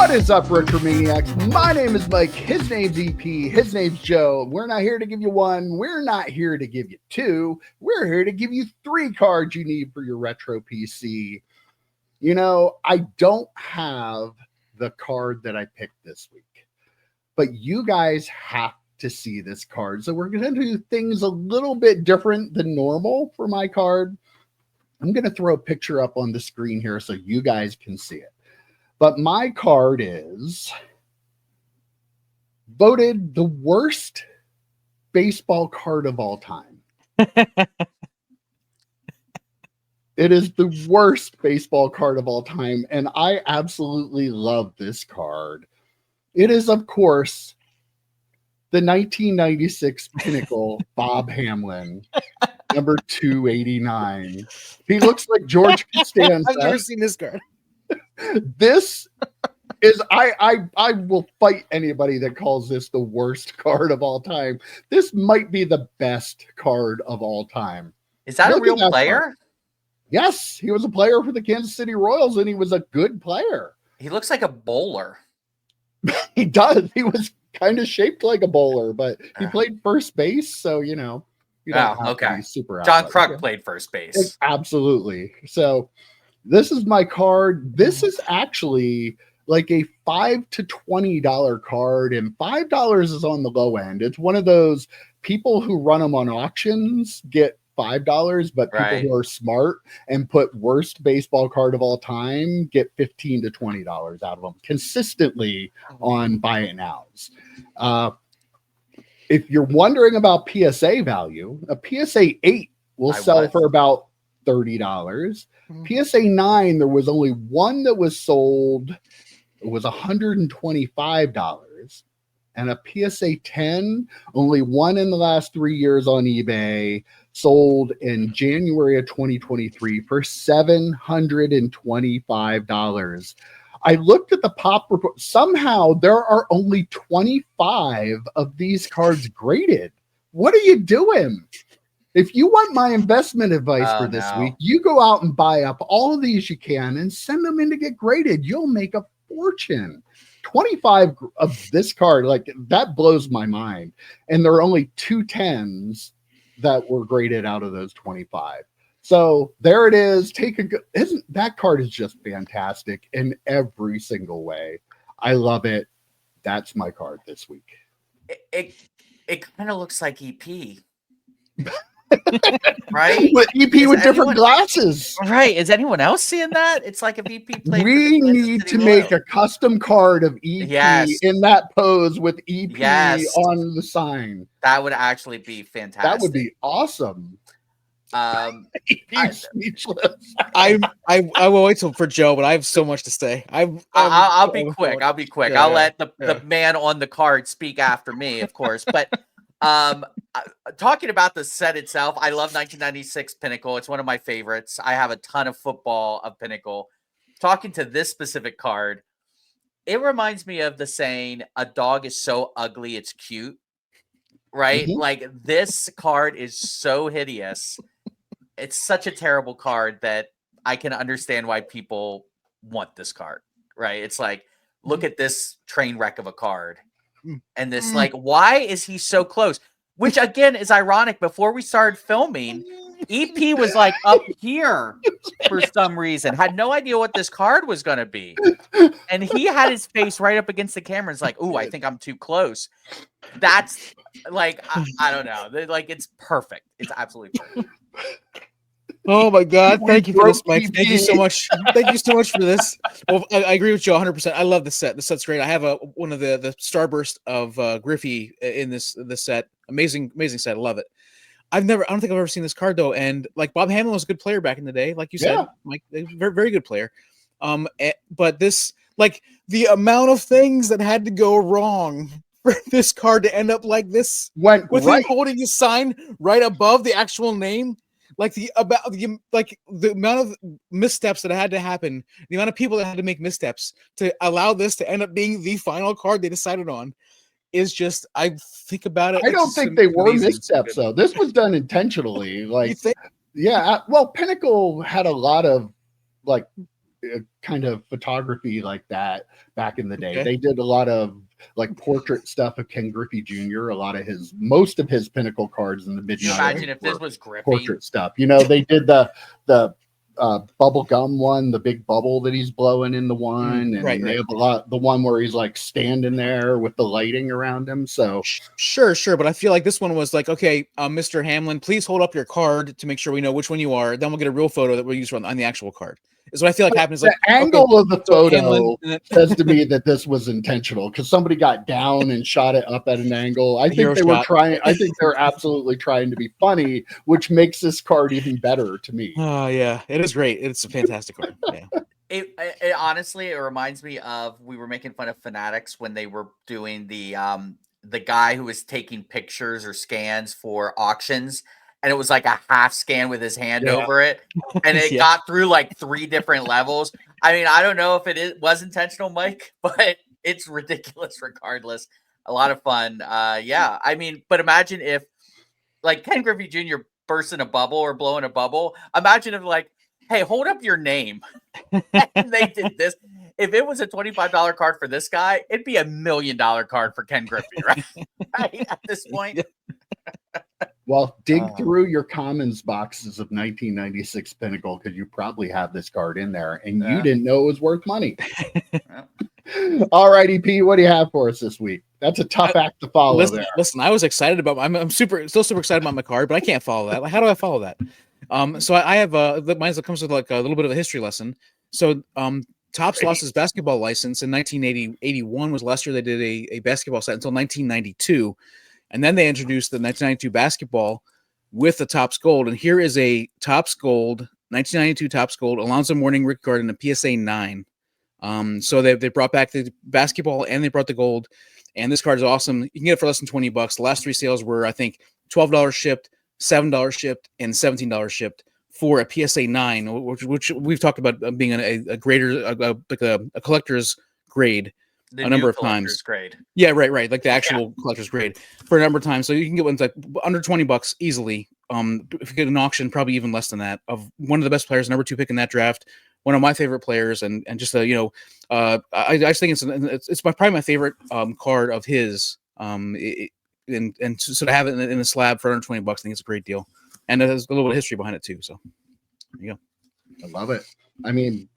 What is up, Retromaniacs? My name is Mike. His name's EP. His name's Joe. We're not here to give you one. We're not here to give you two. We're here to give you 3 cards you need for your retro PC. You know, I don't have the card that I picked this week, but you guys have to see this card. So we're going to do things a little bit different than normal for my card. I'm going to throw a picture up on the screen here so you guys can see it. But my card is voted the worst baseball card of all time. It is the worst baseball card of all time, and I absolutely love this card. It is, of course, the 1996 Pinnacle Bob Hamelin, number 289. He looks like George Costanza. I've never seen this card. This is I will fight anybody that calls this the worst card of all time. This might be the best card of all time. Is that a real player? Card. Yes, he was a player for the Kansas City Royals, and he was a good player. He looks like a bowler. He does. He was kind of shaped like a bowler, but he played first base, so you know. Okay. Super John Kruk played first base. Absolutely. So this is my card. This is actually like a $5 to $20 card, and $5 is on the low end. It's one of those people who run them on auctions get $5, but people who are smart and put worst baseball card of all time get $15 to $20 out of them consistently on buy it nows. If you're wondering about PSA value, a PSA 8 will sell for about $30. PSA 9, there was only one that was sold. It was $125. And a PSA 10, only one in the last 3 years on eBay, sold in January of 2023 for $725. I looked at the pop report. Somehow there are only 25 of these cards graded. What are you doing? If you want my investment advice for this week, you go out and buy up all of these you can and send them in to get graded. You'll make a fortune. 25 of this card, like that blows my mind. And there are only 2 10s that were graded out of those 25. So there it is. Isn't that card is just fantastic in every single way. I love it. That's my card this week. It kind of looks like EP. Right? With EP with different glasses. Right. Is anyone else seeing that? It's like if EP played. We need to make a custom card of EP in that pose with EP on the sign. That would actually be fantastic. That would be awesome. Speechless. I will wait for Joe, but I have so much to say. I'll be quick. I'll be quick. I'll let the man on the card speak after me, of course. But talking about the set itself, I love 1996 Pinnacle. It's one of my favorites. I have a ton of football of Pinnacle. Talking to this specific card, it reminds me of the saying, "A dog is so ugly, it's cute." Right? Mm-hmm. Like this card is so hideous. It's such a terrible card that I can understand why people want this card. Right? It's like, look at this train wreck of a card. And this, like, why is he so close? Which, again, is ironic. Before we started filming, EP was, like, up here for some reason. Had no idea what this card was going to be. And he had his face right up against the camera. It's like, ooh, I think I'm too close. That's, like, I don't know. Like, it's perfect. It's absolutely perfect. Oh my God! Thank you for this, Mike. Thank you so much. Thank you so much for this. Well, I agree with you 100%. I love the set. The set's great. I have one of the Starburst of Griffey in this set. Amazing set. I love it. I don't think I've ever seen this card though. And like Bob Hamelin was a good player back in the day, like you said, Mike, very very good player. But this, like the amount of things that had to go wrong for this card to end up like this, with him holding his sign right above the actual name. Like the amount of missteps that had to happen, the amount of people that had to make missteps to allow this to end up being the final card they decided on is just, I think about it. I don't think they were missteps though. This was done intentionally. Like, yeah, well, Pinnacle had a lot of like kind of photography like that back in the day. Okay. They did a lot of like portrait stuff of Ken Griffey Jr. A lot of most of his Pinnacle cards in the mid. Can you imagine if this was Griffey? Portrait stuff. You know, they did the bubble gum one, the big bubble that he's blowing in the one, and they have a lot, the one where he's like standing there with the lighting around him. So sure, but I feel like this one was like, okay, Mr. Hamelin, please hold up your card to make sure we know which one you are. Then we'll get a real photo that we'll use on the actual card. Is what I feel like happens. The like angle of the photo Hamelin, says to me that this was intentional because somebody got down and shot it up at an angle. I think they were trying. I think they're absolutely trying to be funny, which makes this card even better to me. Oh yeah, it is great. It's a fantastic card. Yeah. It honestly, it reminds me of, we were making fun of Fanatics when they were doing the guy who was taking pictures or scans for auctions. And it was like a half scan with his hand over it. And it got through like 3 different levels. I mean, I don't know if it was intentional, Mike, but it's ridiculous regardless. A lot of fun. Yeah. I mean, but imagine if like Ken Griffey Jr. bursts in a bubble or blowing a bubble. Imagine if like, hey, hold up your name. And they did this. If it was a $25 card for this guy, it'd be $1 million card for Ken Griffey, right? Right at this point. Well, dig through your commons boxes of 1996 Pinnacle because you probably have this card in there and you didn't know it was worth money. All right, EP, what do you have for us this week? That's a tough act to follow. Listen, I was excited about. I'm still super excited about my card, but I can't follow that. Like, how do I follow that? So I have mine comes with like a little bit of a history lesson. So Topps lost his basketball license in 1981 was last year they did a basketball set until 1992. And then they introduced the 1992 basketball with the Topps Gold. And here is a Topps Gold, 1992 Topps Gold, Alonzo Mourning rookie card in a PSA 9. So they brought back the basketball and they brought the gold. And this card is awesome. You can get it for less than $20. The last 3 sales were, I think, $12 shipped, $7 shipped, and $17 shipped for a PSA 9, which we've talked about being a grader, like a collector's grade. A number of times. Grade. Yeah, right. Like the actual collector's grade for a number of times. So you can get ones like under $20 easily. If you get an auction, probably even less than that, of one of the best players, number 2 pick in that draft, one of my favorite players, and just I just think it's probably my favorite card of his. And so to have it in a slab for under $20, I think it's a great deal, and there's a little bit of history behind it too. So there you go. I love it. I mean,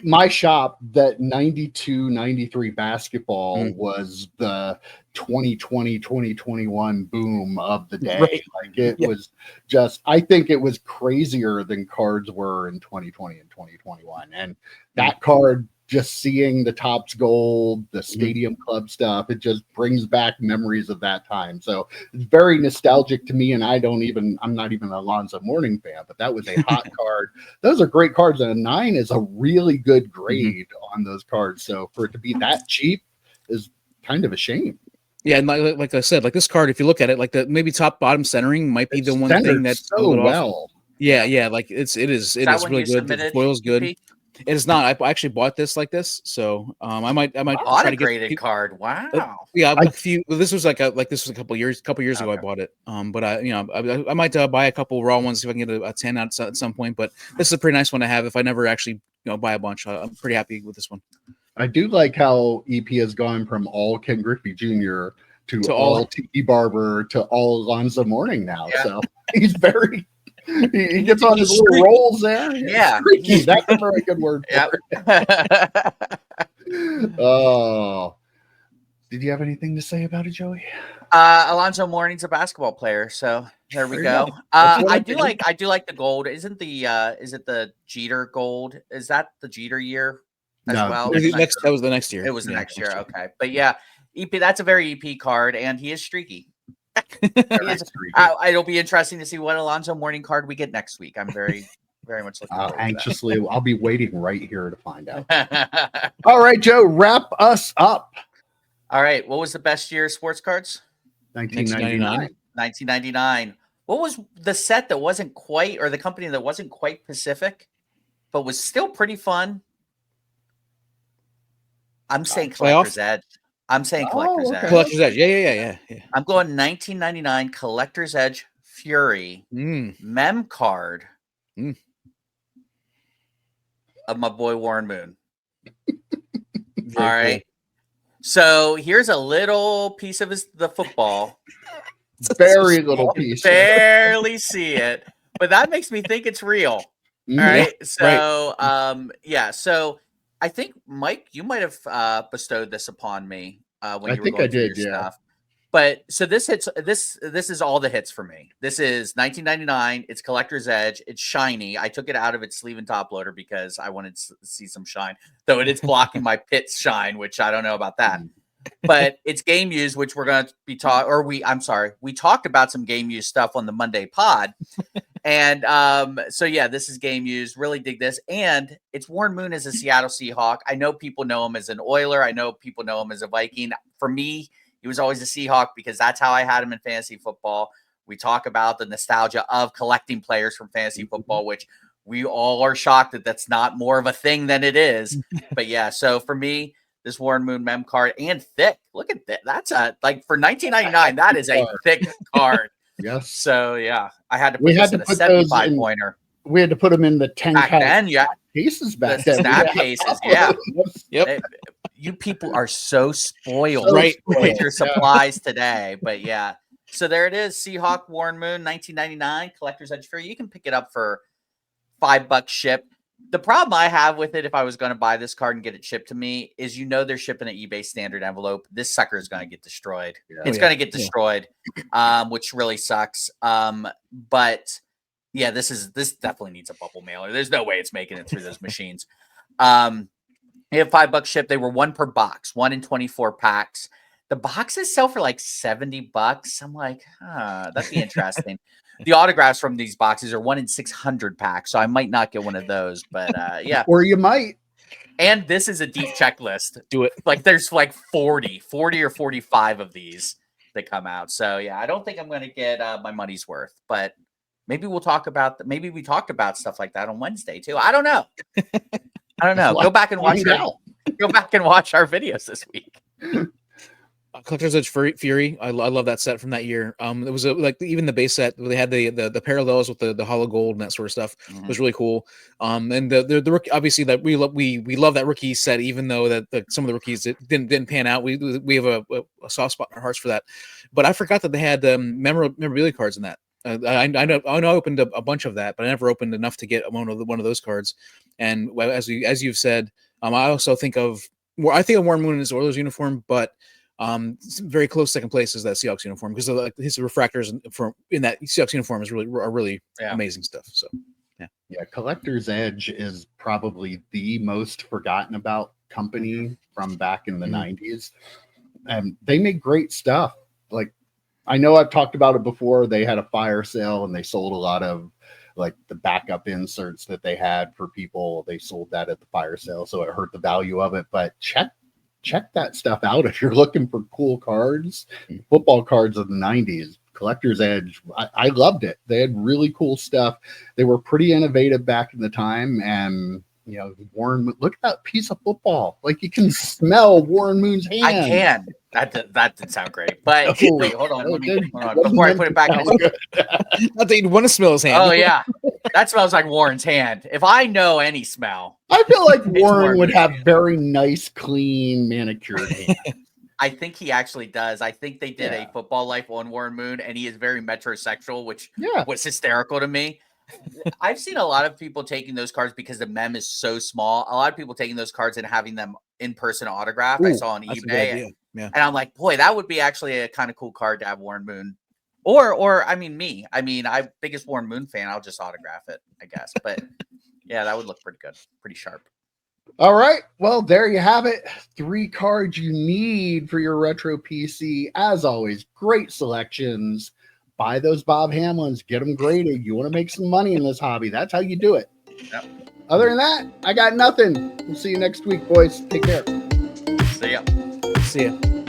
my shop, that 92-93 basketball was the 2020-2021 boom of the day. Right. Like it was just, I think it was crazier than cards were in 2020 and 2021. And that card, just seeing the Topps Gold, the Stadium Club stuff, it just brings back memories of that time. So it's very nostalgic to me. And I'm not even an Alonzo Mourning fan, but that was a hot card. Those are great cards. And a 9 is a really good grade on those cards. So for it to be that cheap is kind of a shame. Yeah, and like I said, like this card, if you look at it, like the maybe top bottom centering might be the one thing that's so well. Yeah, like it is really good. The foil's good. It is not. I actually bought this like this, so I might try to get a card. Wow. Yeah, a few. This was this was a couple years ago. I bought it. But I might buy a couple raw ones, see if I can get a 10 out at some point. But this is a pretty nice one to have. If I never actually buy a bunch, I'm pretty happy with this one. I do like how EP has gone from all Ken Griffey Jr. to all Tiki Barber to all Alonzo Mourning now. Yeah. So he's very. He gets on his little rolls there. Yeah. Streaky. That's a very good word for it. Oh. Did you have anything to say about it, Joey? Alonzo Mourning's a basketball player, so there we go. I do like the gold. Is it the Jeter gold? Is that the Jeter year as well? That was the next year. It was the next year. Okay. But yeah, EP, that's a very EP card, and he is streaky. It'll be interesting to see what Alonzo Mourning card we get next week. I'm very, very much looking forward anxiously. I'll be waiting right here to find out. All right, Joe, wrap us up. All right. What was the best year of sports cards? 1999. What was the set that wasn't quite, or the company that wasn't quite Pacific, but was still pretty fun? I'm saying Collector's Edge. Collector's Edge. Collector's Edge. Yeah. I'm going 1999 Collector's Edge Fury Mem card. of my boy Warren Moon. All right. Cool. So here's a little piece of the football. Very little piece. Barely see it, but that makes me think it's real. All right. Yeah, so, yeah. So I think, Mike, you might have bestowed this upon me when you were going through your stuff. But so this hits. This is all the hits for me. This is 1999. It's Collector's Edge. It's shiny. I took it out of its sleeve and top loader because I wanted to see some shine. Though it is blocking my Pitts shine, which I don't know about that. But it's game used, which we're going to be we talked about some game used stuff on the Monday pod. And so yeah, this is game used. Really dig this. And it's Warren Moon as a Seattle Seahawk. I know people know him as an Oiler. I know people know him as a Viking. For me, he was always a Seahawk because that's how I had him in fantasy football. We talk about the nostalgia of collecting players from fantasy football, which we all are shocked that that's not more of a thing than it is. But yeah, so for me, this Warren Moon mem card and thick. Look at that. That's like for 1999, that is a thick card. Yes. So yeah, I had to put this in a 75 pointer. We had to put them in the 10 back then, yeah. Cases back then. Snap cases, yeah. Yep. You people are so spoiled, right, with your supplies today. But yeah, so there it is. Seahawk Warren Moon, 1999, Collector's Edge Free. You can pick it up for $5 ship. The problem I have with it, if I was going to buy this card and get it shipped to me, is they're shipping an eBay standard envelope. This sucker is going to get destroyed. Yeah. It's going to get destroyed, which really sucks. But yeah, this definitely needs a bubble mailer. There's no way it's making it through those machines. They have $5 ship. They were 1 per box, 1 in 24 packs. The boxes sell for like $70. I'm like, that'd be interesting. The autographs from these boxes are 1 in 600 packs, so I might not get one of those, but yeah. Or you might. And this is a deep checklist. Do it. Like there's like 40 or 45 of these that come out. So yeah, I don't think I'm going to get my money's worth, but maybe we talked about stuff like that on Wednesday too. I don't know. Go back and watch our videos this week. Collector's Edge Fury. I love that set from that year. It was like even the base set. They had the parallels with the hollow gold and that sort of stuff. Mm-hmm. Was really cool. And the rookie, obviously that we love that rookie set, even though that some of the rookies didn't pan out. We have a soft spot in our hearts for that. But I forgot that they had memorabilia cards in that. I know I opened a bunch of that, but I never opened enough to get one of those cards. And as you've said, I also think of Warren Moon in his Oilers uniform, but very close second place is that Seahawks uniform because his refractors in that Seahawks uniform are really amazing stuff. So yeah, Collector's Edge is probably the most forgotten about company from back in the 90s, and they make great stuff. Like I know I've talked about it before. They had a fire sale and they sold a lot of like the backup inserts that they had for people. They sold that at the fire sale, so it hurt the value of it. But check that stuff out if you're looking for cool cards, football cards of the 90s. Collector's Edge, I loved it. They had really cool stuff. They were pretty innovative back in the time. And Warren, look at that piece of football. Like you can smell Warren Moon's hand. I can. That did sound great. But wait, hold on. Before I put it back in. Not that you'd want to smell his hand. Oh yeah, that smells like Warren's hand. If I know any smell, I feel like Warren would have very nice, clean, manicured hands. I think he actually does. I think they did a Football Life on Warren Moon, and he is very metrosexual, which was hysterical to me. I've seen a lot of people taking those cards because the mem is so small. A lot of people taking those cards and having them in person autographed. I saw on eBay, and I'm like, boy, that would be actually a kind of cool card to have Warren Moon. Or I mean, me. I mean, I'm biggest Warren Moon fan. I'll just autograph it, I guess. But yeah, that would look pretty good, pretty sharp. All right. Well, there you have it. 3 cards you need for your retro PC. As always, great selections. Buy those Bob Hamelins. Get them graded. You want to make some money in this hobby. That's how you do it. Yep. Other than that, I got nothing. We'll see you next week, boys. Take care. See ya. See ya.